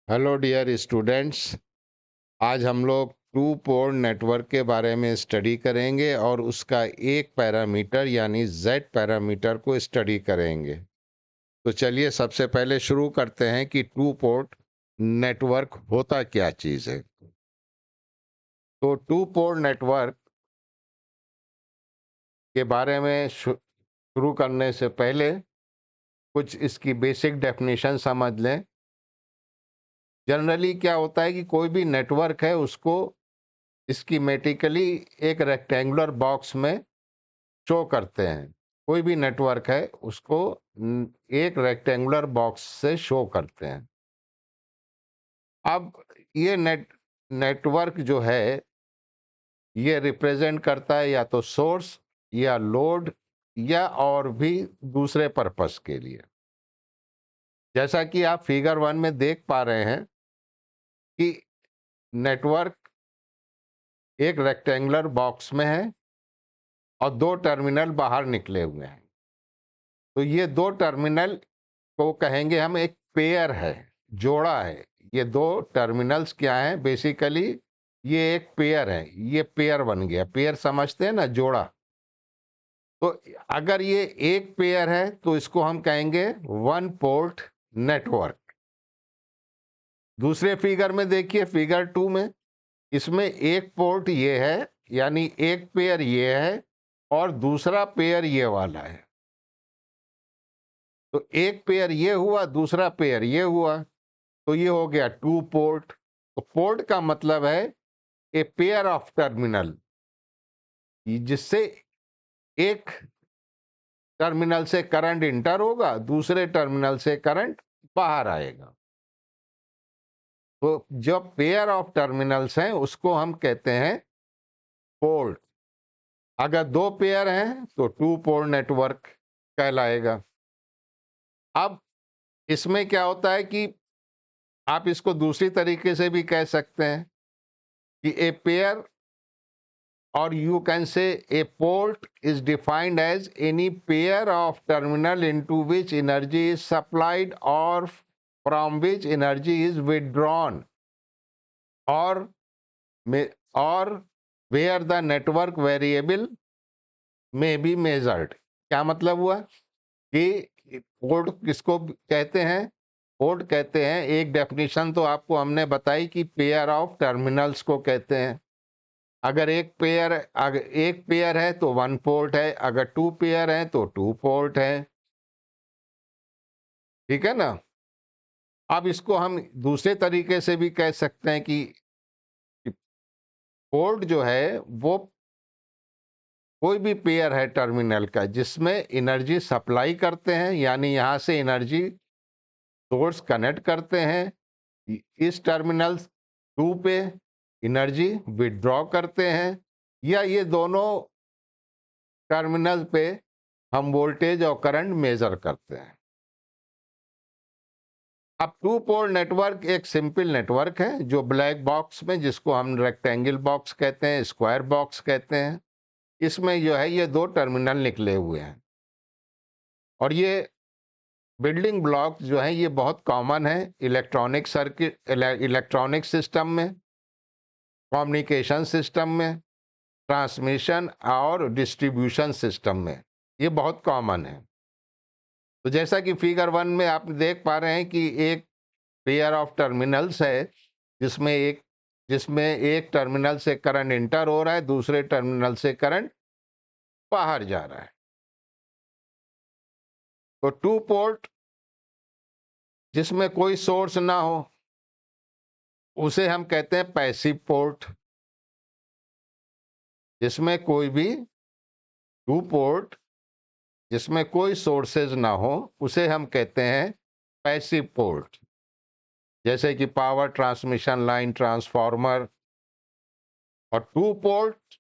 Hello dear students. आज हम लोग टू पोर्ट नेटवर्क के बारे में स्टडी करेंगे और उसका एक पैरामीटर यानी जेड पैरामीटर को स्टडी करेंगे। तो चलिए सबसे पहले शुरू करते हैं कि टू पोर्ट नेटवर्क होता क्या चीज़ है। तो टू पोर्ट नेटवर्क के बारे में शुरू करने से पहले कुछ इसकी बेसिक डेफिनेशन समझ लें। जनरली क्या होता है कि कोई भी नेटवर्क है उसको स्कीमेटिकली एक रेक्टेंगुलर बॉक्स में शो करते हैं। कोई भी नेटवर्क है उसको एक रेक्टेंगुलर बॉक्स से शो करते हैं। अब ये नेटवर्क जो है ये रिप्रेजेंट करता है या तो सोर्स या लोड या और भी दूसरे पर्पस के लिए। जैसा कि आप फिगर 1 में देख पा रहे हैं कि नेटवर्क एक रेक्टेंगुलर बॉक्स में है और दो टर्मिनल बाहर निकले हुए हैं। तो ये दो टर्मिनल को कहेंगे हम एक पेयर है, जोड़ा है। ये दो टर्मिनल्स क्या हैं? बेसिकली ये एक पेयर है, ये पेयर बन गया। पेयर समझते हैं ना, जोड़ा। तो अगर ये एक पेयर है तो इसको हम कहेंगे वन पोर्ट नेटवर्क। दूसरे फिगर में देखिए, फिगर 2 में, इसमें एक पोर्ट ये है यानी एक पेयर ये है और दूसरा पेयर ये वाला है। तो एक पेयर ये हुआ, दूसरा पेयर ये हुआ, तो ये हो गया टू पोर्ट। तो पोर्ट का मतलब है ए पेयर ऑफ टर्मिनल, जिससे एक टर्मिनल से करंट इंटर होगा, दूसरे टर्मिनल से करंट बाहर आएगा। तो जो पेयर ऑफ टर्मिनल्स हैं उसको हम कहते हैं पोर्ट। अगर दो पेयर हैं तो टू पोर्ट नेटवर्क कहलाएगा। अब इसमें क्या होता है कि आप इसको दूसरी तरीके से भी कह सकते हैं कि a pair, or you can say a port is defined as any pair of terminal into which energy is supplied or from which energy is withdrawn, or or where the network variable may be measured। क्या मतलब हुआ कि port किसको कहते हैं? Port कहते हैं, एक डेफिनेशन तो आपको हमने बताई कि पेयर ऑफ टर्मिनल्स को कहते हैं। अगर एक पेयर है तो वन पोर्ट है, अगर टू पेयर है तो टू पोर्ट है। ठीक है ना? अब इसको हम दूसरे तरीके से भी कह सकते हैं कि पोर्ट जो है वो कोई भी पेयर है टर्मिनल का जिसमें एनर्जी सप्लाई करते हैं, यानी यहां से एनर्जी सोर्स कनेक्ट करते हैं, इस टर्मिनल टू पे एनर्जी विड्रॉ करते हैं, या ये दोनों टर्मिनल पे हम वोल्टेज और करंट मेजर करते हैं। अब टू पोल नेटवर्क एक सिंपल नेटवर्क है जो ब्लैक बॉक्स में, जिसको हम रेक्टेंगल बॉक्स कहते हैं, स्क्वायर बॉक्स कहते हैं, इसमें जो है ये दो टर्मिनल निकले हुए हैं। और ये बिल्डिंग ब्लॉक जो है ये बहुत कॉमन है इलेक्ट्रॉनिक सर्किट, इलेक्ट्रॉनिक सिस्टम में, कम्युनिकेशन सिस्टम में, ट्रांसमिशन और डिस्ट्रीब्यूशन सिस्टम में, ये बहुत कॉमन है। तो जैसा कि फिगर 1 में आप देख पा रहे हैं कि एक पेयर ऑफ टर्मिनल्स है जिसमें एक टर्मिनल से करंट इंटर हो रहा है, दूसरे टर्मिनल से करंट बाहर जा रहा है। तो टू पोर्ट जिसमें कोई सोर्स ना हो उसे हम कहते हैं पैसिव पोर्ट। जिसमें कोई भी टू पोर्ट जिसमें कोई सोर्सेज ना हो उसे हम कहते हैं पैसिव पोर्ट। जैसे कि पावर ट्रांसमिशन लाइन, ट्रांसफार्मर। और टू पोर्ट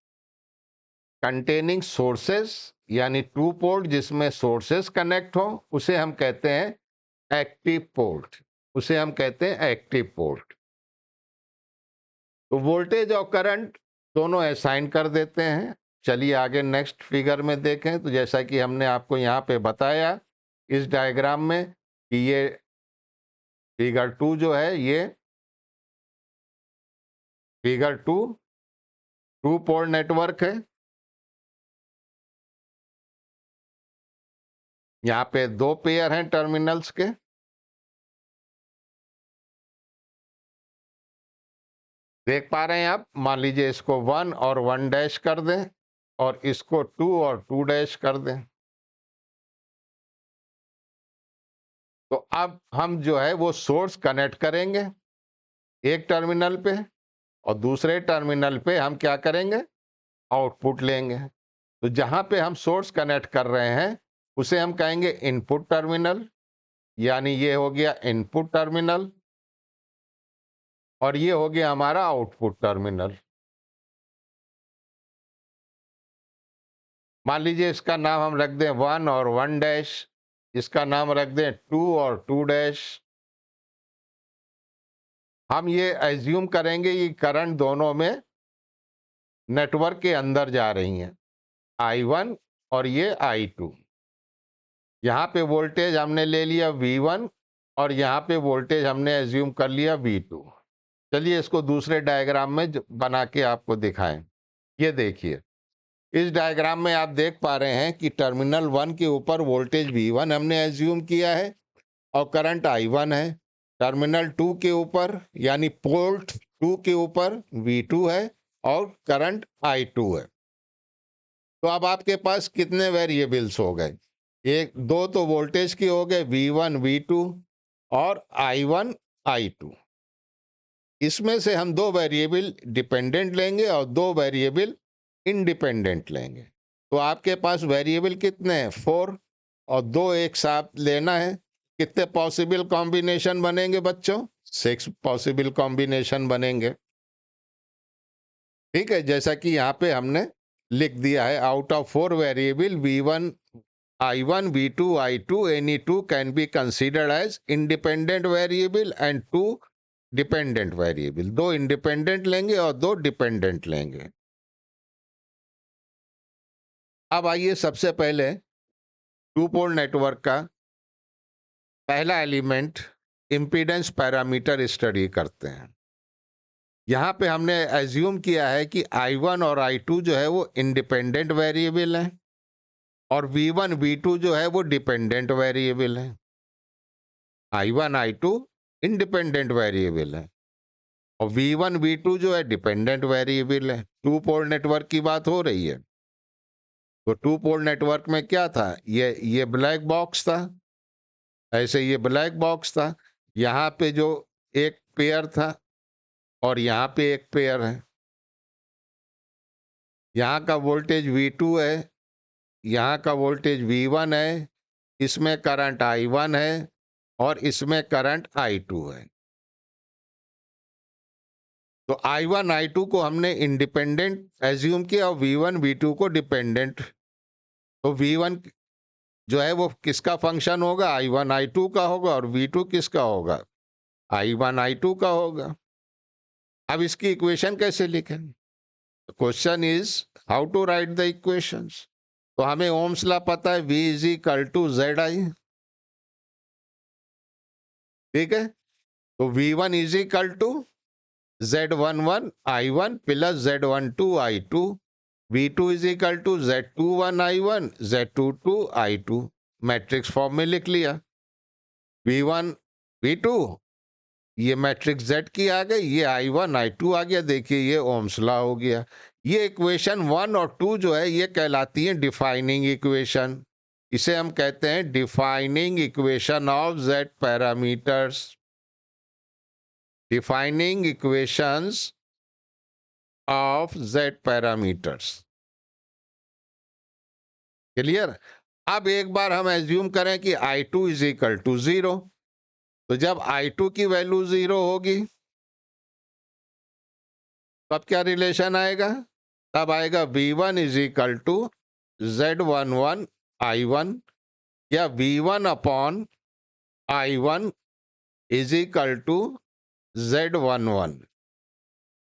कंटेनिंग सोर्सेस, यानी टू पोर्ट जिसमें सोर्सेस कनेक्ट हो, उसे हम कहते हैं एक्टिव पोर्ट। उसे हम कहते हैं एक्टिव पोर्ट। तो वोल्टेज और करंट दोनों असाइन कर देते हैं। चलिए आगे नेक्स्ट फिगर में देखें। तो जैसा कि हमने आपको यहाँ पे बताया इस डायग्राम में कि ये फिगर 2 जो है ये फिगर 2 पोर्ट नेटवर्क है। यहाँ पे 2 पेयर हैं टर्मिनल्स के। देख पा रहे हैं आप? मान लीजिए इसको 1 और 1 डैश कर दें और इसको 2 और 2 डैश कर दें। तो अब हम जो है वो सोर्स कनेक्ट करेंगे एक टर्मिनल पे और दूसरे टर्मिनल पे हम क्या करेंगे? आउटपुट लेंगे। तो जहां पे हम सोर्स कनेक्ट कर रहे हैं उसे हम कहेंगे इनपुट टर्मिनल, यानी ये हो गया इनपुट टर्मिनल और ये हो गया हमारा आउटपुट टर्मिनल। मान लीजिए इसका नाम हम रख दें 1 और 1 डैश, इसका नाम रख दें 2 और 2 डैश। हम ये एज्यूम करेंगे कि करंट दोनों में नेटवर्क के अंदर जा रही हैं, I1 और ये I2। यहाँ पे वोल्टेज हमने ले लिया V1 और यहाँ पे वोल्टेज हमने एज्यूम कर लिया V2। चलिए इसको दूसरे डायग्राम में बना के आपको दिखाएं। ये देखिए, इस डायग्राम में आप देख पा रहे हैं कि टर्मिनल 1 के ऊपर वोल्टेज V1 हमने एज्यूम किया है और करंट I1 है। टर्मिनल 2 के ऊपर यानी पोर्ट 2 के ऊपर V2 है और करंट I2 है। तो अब आपके पास कितने वेरिएबल्स हो गए? एक दो तो वोल्टेज के हो गए V1 V2 और I1 I2। इसमें से हम 2 वेरिएबल डिपेंडेंट लेंगे और 2 वेरिएबल इंडिपेंडेंट लेंगे। तो आपके पास वेरिएबल कितने हैं? 4 और 2 एक साथ लेना है। कितने पॉसिबल कॉम्बिनेशन बनेंगे बच्चों? 6 पॉसिबल कॉम्बिनेशन बनेंगे। ठीक है, जैसा कि यहाँ पे हमने लिख दिया है, out of 4 variable V1 I1 V2 I2 any 2 can be considered as independent variable and 2 dependent variable. 2 independent लेंगे और 2 डिपेंडेंट लेंगे। अब आइए सबसे पहले 2 पोल नेटवर्क का पहला एलिमेंट इंपीडेंस पैरामीटर स्टडी करते हैं। यहाँ पे हमने एज्यूम किया है कि I1 और I2 जो है वो इंडिपेंडेंट वेरिएबल हैं और V1 V2 जो है वो डिपेंडेंट वेरिएबल है। I1 I2 इंडिपेंडेंट वेरिएबल है और V1 V2 जो है डिपेंडेंट वेरिएबल है। 2 पोल नेटवर्क की बात हो रही है। तो 2 पोल नेटवर्क में क्या था? ये ब्लैक बॉक्स था, ऐसे ये ब्लैक बॉक्स था। यहाँ पे जो एक पेयर था और यहाँ पे एक पेयर है। यहाँ का वोल्टेज V2 है, यहाँ का वोल्टेज V1 है, इसमें करंट I1 है और इसमें करंट I2 है। तो I1 I2 को हमने इंडिपेंडेंट एज्यूम किया और V1 V2 को डिपेंडेंट। तो V1 जो है वो किसका फंक्शन होगा? I1 I2 का होगा और V2 किसका होगा? I1 I2 का होगा। अब इसकी इक्वेशन कैसे लिखें? Question is how to write the equations. तो हमें ओम्स लॉ पता है, V is equal to ZI। ठीक है, तो V1 is equal to Z11 I1 plus Z12 I2। V2 is equal to Z21 I1 Z22 I2। Matrix form में लिख लिया। V1 V2 ये मैट्रिक्स Z की आ गई, ये I1 I2 आ गया। देखिए ये ओम्स लॉ हो गया। ये इक्वेशन 1 और 2 जो है ये कहलाती है डिफाइनिंग इक्वेशन। इसे हम कहते हैं defining equation of Z parameters. Defining equations of Z parameters. Clear? अब एक बार हम एज्यूम करें कि I2 इज इक्वल टू 0। तो जब I2 की वैल्यू 0 होगी तब क्या रिलेशन आएगा? तब आएगा V1 is equal to Z11 I1 या V1 upon I1 is equal to Z11।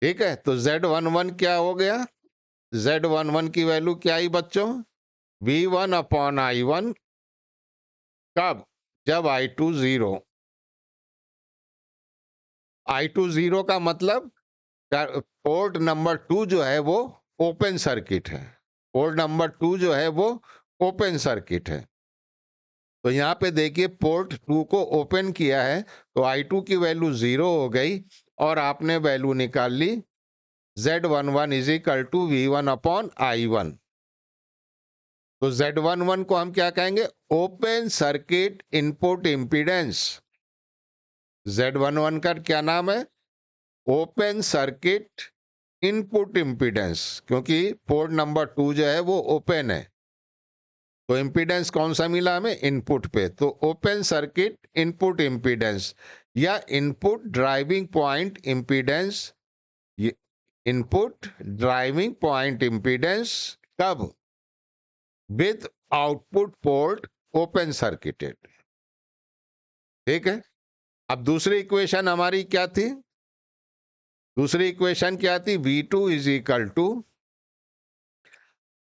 ठीक है, तो Z11 क्या हो गया? Z11 की वैल्यू क्या आई बच्चों? V1 upon I1। कब? जब I2 0। I2 0 का मतलब पोर्ट नंबर 2 जो है वो ओपन सर्किट है। पोर्ट नंबर 2 जो है वो ओपन सर्किट है। तो यहाँ पे देखिए पोर्ट 2 को ओपन किया है तो I2 की वैल्यू 0 हो गई और आपने वैल्यू निकाल ली Z11 is equal to V1 upon I1। तो Z11 को हम क्या कहेंगे? Open circuit input impedance. Z11 का क्या नाम है? ओपन सर्किट इनपुट इंपीडेंस, क्योंकि पोर्ट नंबर 2 जो है वो ओपन है। तो इंपीडेंस कौन सा मिला हमें? इनपुट पे। तो ओपन सर्किट इनपुट इंपीडेंस या input driving point impedance. Input driving point impedance कब? With output port open circuited. ठीक है। अब दूसरी इक्वेशन हमारी क्या थी? दूसरी इक्वेशन क्या थी? V2 इज इक्वल टू,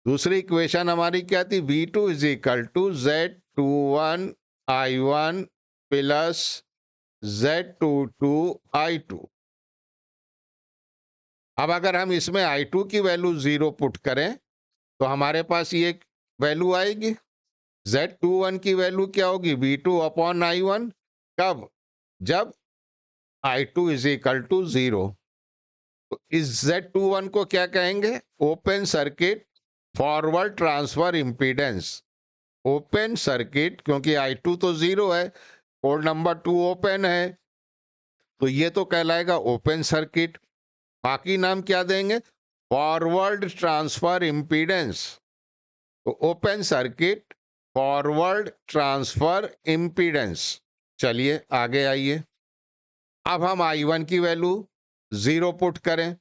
दूसरी इक्वेशन हमारी क्या थी? V2 is equal to Z21 I1 plus Z22 I2। अब अगर हम इसमें I2 की वैल्यू 0 पुट करें तो हमारे पास ये वैल्यू आएगी। Z21 की वैल्यू क्या होगी? V2 upon I1। कब? जब I2 इज इक्वल टू 0। तो इस Z21 को क्या कहेंगे? Open circuit forward transfer impedance. Open circuit, क्योंकि I2 तो 0 है, पोर्ट नंबर 2 ओपन है, तो ये तो कहलाएगा ओपन सर्किट। बाकी नाम क्या देंगे? Forward transfer impedance. तो open circuit forward transfer impedance. चलिए आगे आइए। अब हम I1 की वैल्यू 0 पुट करें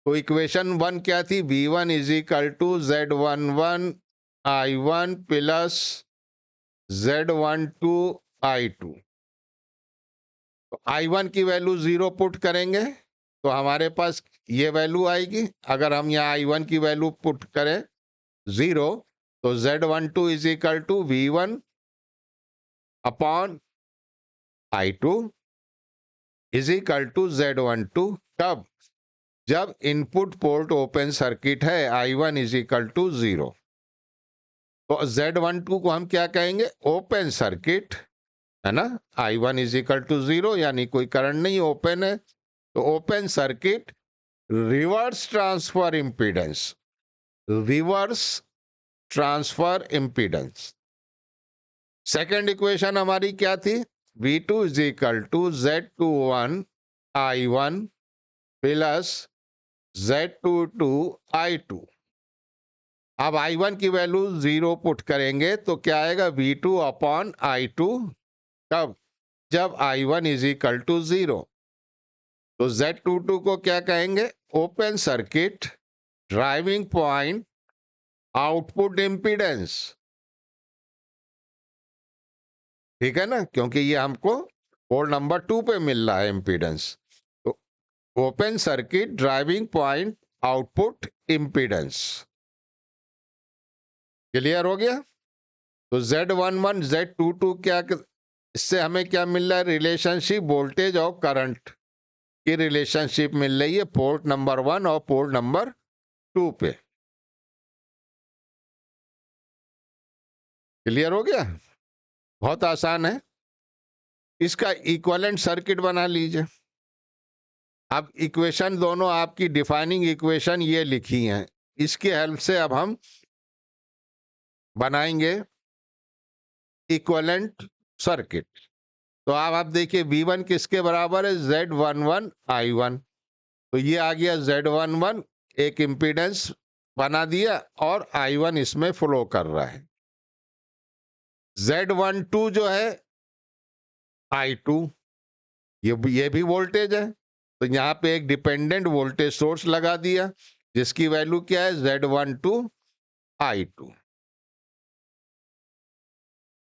तो इक्वेशन 1 क्या थी? V1 is equal to Z11 I1 plus Z12 I2। तो I1 की वैल्यू 0 पुट करेंगे तो हमारे पास ये वैल्यू आएगी। अगर हम यहाँ I1 की वैल्यू पुट करें 0 तो Z12 is equal to V1 upon I2 is equal to Z12। कब? जब इनपुट पोर्ट ओपन सर्किट है, I1 इज इक्वल टू 0। तो Z12 को हम क्या कहेंगे? ओपन सर्किट, है ना। I1 इज इक्वल टू 0 यानी कोई करंट नहीं, ओपन है। तो open circuit reverse transfer impedance, reverse transfer impedance. Second equation हमारी क्या थी? V2 is equal to Z21 I1 plus Z22 I2। अब I1 की वैल्यू 0 पुट करेंगे तो क्या आएगा? V2 upon I2। कब? जब I1 इज इक्वल टू 0। तो Z22 को क्या कहेंगे? Open circuit driving point output impedance. ठीक है ना, क्योंकि ये हमको पोर्ट नंबर 2 पे मिल रहा है इंपीडेंस। तो open circuit driving point output impedance. Clear हो गया? तो Z11 Z22 क्या, इससे हमें क्या मिल रहा है? रिलेशनशिप वोल्टेज और करंट की रिलेशनशिप मिल रही है पोर्ट नंबर 1 और पोर्ट नंबर 2 पे। क्लियर हो गया? बहुत आसान है। इसका इक्विवेलेंट सर्किट बना लीजिए। अब इक्वेशन दोनों आपकी डिफाइनिंग इक्वेशन ये लिखी हैं, इसकी हेल्प से अब हम बनाएंगे इक्विवेलेंट सर्किट। तो आप देखिए V1 किसके बराबर है? Z11 I1। तो ये आ गया Z11, एक इंपीडेंस बना दिया और I1 इसमें फ्लो कर रहा है। Z12 जो है I2, ये भी वोल्टेज है, तो यहां पे एक डिपेंडेंट वोल्टेज सोर्स लगा दिया जिसकी वैल्यू क्या है? Z12 I2।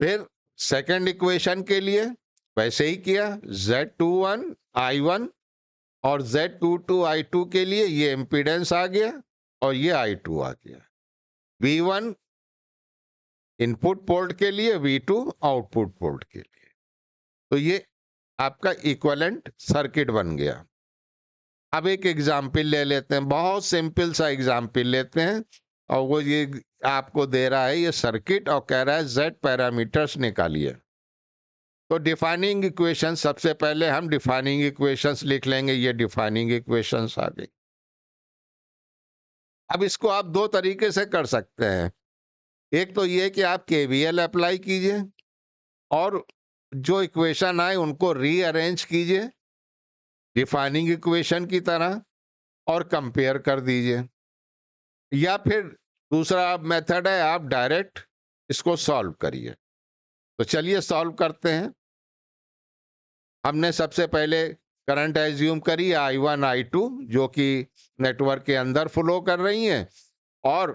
फिर सेकंड इक्वेशन के लिए वैसे ही किया, Z21 I1 और Z22 I2 के लिए ये इंपीडेंस आ गया और ये I2 आ गया। V1 इनपुट पोर्ट के लिए, V2 आउटपुट पोर्ट के लिए। तो ये आपका इक्विवेलेंट सर्किट बन गया। अब एक एग्जाम्पल ले लेते हैं, बहुत सिंपल सा एग्जाम्पल लेते हैं, और वो ये आपको दे रहा है ये सर्किट और कह रहा है जेड पैरामीटर्स निकालिए। तो डिफाइनिंग इक्वेशन, सबसे पहले हम डिफाइनिंग इक्वेशंस लिख लेंगे। ये डिफाइनिंग इक्वेशंस आ गई। अब इसको आप दो तरीके से कर सकते हैं। एक तो ये कि आप केवीएल अप्लाई कीजिए और जो इक्वेशन आए उनको रीअरेंज कीजिए डिफाइनिंग इक्वेशन की तरह और कंपेयर कर दीजिए, या फिर दूसरा मेथड है आप डायरेक्ट इसको सॉल्व करिए। तो चलिए सॉल्व करते हैं। हमने सबसे पहले करंट एज्यूम करी I1 I2 जो कि नेटवर्क के अंदर फ्लो कर रही हैं, और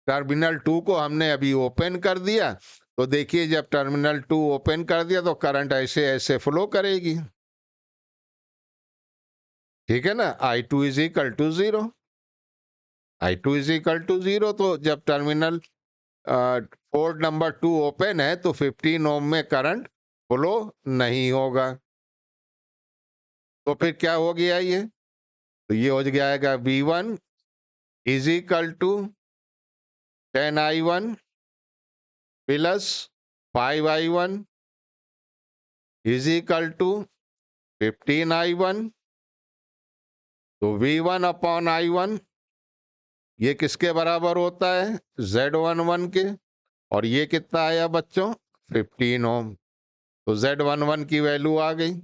टर्मिनल 2 को हमने अभी ओपन कर दिया। तो देखिए जब टर्मिनल 2 ओपन कर दिया तो करंट ऐसे ऐसे फ्लो करेगी, ठीक है ना। I2 is equal to 0, I2 is equal to 0। तो जब टर्मिनल पोर्ट नंबर 2 ओपन है तो 15 ओम में करंट फ्लो नहीं होगा। तो फिर क्या हो गया ये, तो ये हो जाएगा V1 is equal to 10I1 plus 5I1 is equal to 15I1। तो V1 अपॉन I1 ये किसके बराबर होता है, Z11 के, और ये कितना आया बच्चों, 15 ओम। तो Z11 की वैल्यू आ गई,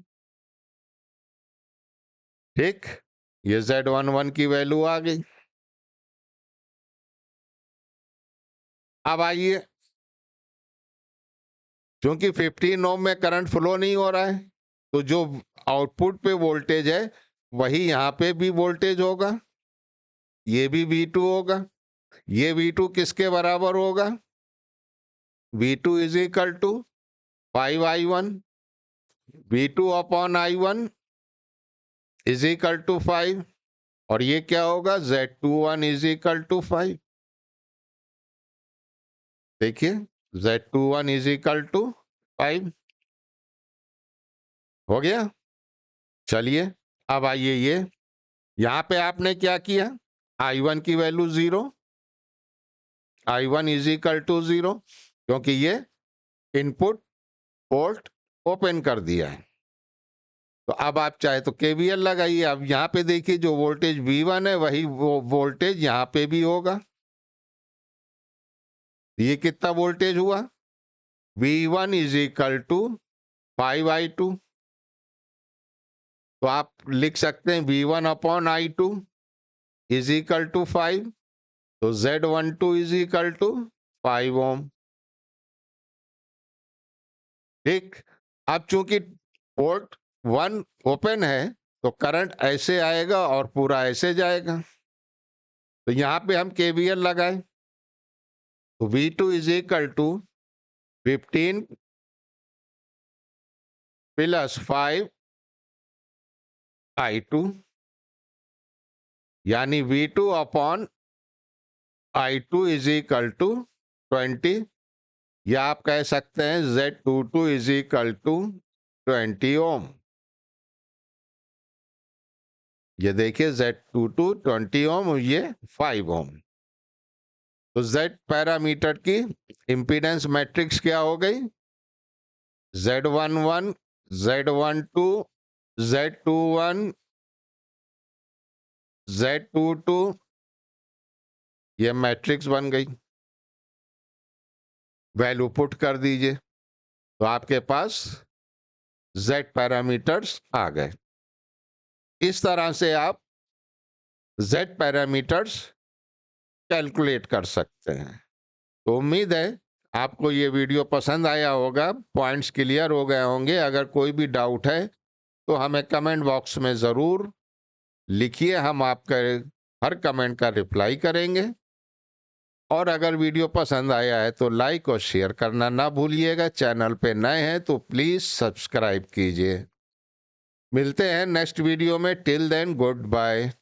ठीक, ये Z11 की वैल्यू आ गई। अब आइए, क्योंकि 15 ओम में करंट फ्लो नहीं हो रहा है तो जो आउटपुट पे वोल्टेज है वही यहाँ पे भी वोल्टेज होगा, ये भी V2 होगा। ये V2 किसके बराबर होगा, V2 is equal to 5I1, V2 upon I1 is equal to 5, और ये क्या होगा, Z21 इज इक्वल टू 5। देखिए Z21 इज इक्वल टू 5 हो गया। चलिए अब आइए, ये यहां पे आपने क्या किया, I1 की value 0, I1 is equal to 0, क्योंकि ये इनपुट पोर्ट ओपन कर दिया है। तो अब आप चाहे तो केवीएल लगाइए। अब यहाँ पे देखिए जो वोल्टेज V1 है वही वो वोल्टेज यहाँ पे भी होगा। ये कितना वोल्टेज हुआ, V1 is equal to 5I2। तो आप लिख सकते हैं V1 upon I2 is equal to 5। तो Z12 इज इक्वल टू 5 ओम, ठीक। अब चूंकि पोर्ट 1 ओपन है तो करंट ऐसे आएगा और पूरा ऐसे जाएगा। तो यहां पे हम केवीएल लगाएं, तो V2 is equal to 15 plus 5I2, यानी V2 upon I2 is equal to 20, या आप कह सकते हैं Z22 इज इक्वल टू 20 ओम। ये देखिए Z22 20 ओम, ये 5 ओम। तो Z पैरामीटर की इंपीडेंस मैट्रिक्स क्या हो गई, Z11, Z12, Z21, Z22, ये मैट्रिक्स बन गई। वैल्यू पुट कर दीजिए तो आपके पास Z पैरामीटर्स आ गए। इस तरह से आप Z पैरामीटर्स कैलकुलेट कर सकते हैं। तो उम्मीद है आपको ये वीडियो पसंद आया होगा, पॉइंट्स क्लियर हो गए होंगे। अगर कोई भी डाउट है तो हमें कमेंट बॉक्स में ज़रूर लिखिए, हम आपका हर कमेंट का रिप्लाई करेंगे। और अगर वीडियो पसंद आया है तो लाइक और शेयर करना ना भूलिएगा। चैनल पे नए हैं तो प्लीज़ सब्सक्राइब कीजिए। मिलते हैं नेक्स्ट वीडियो में। Till then good bye.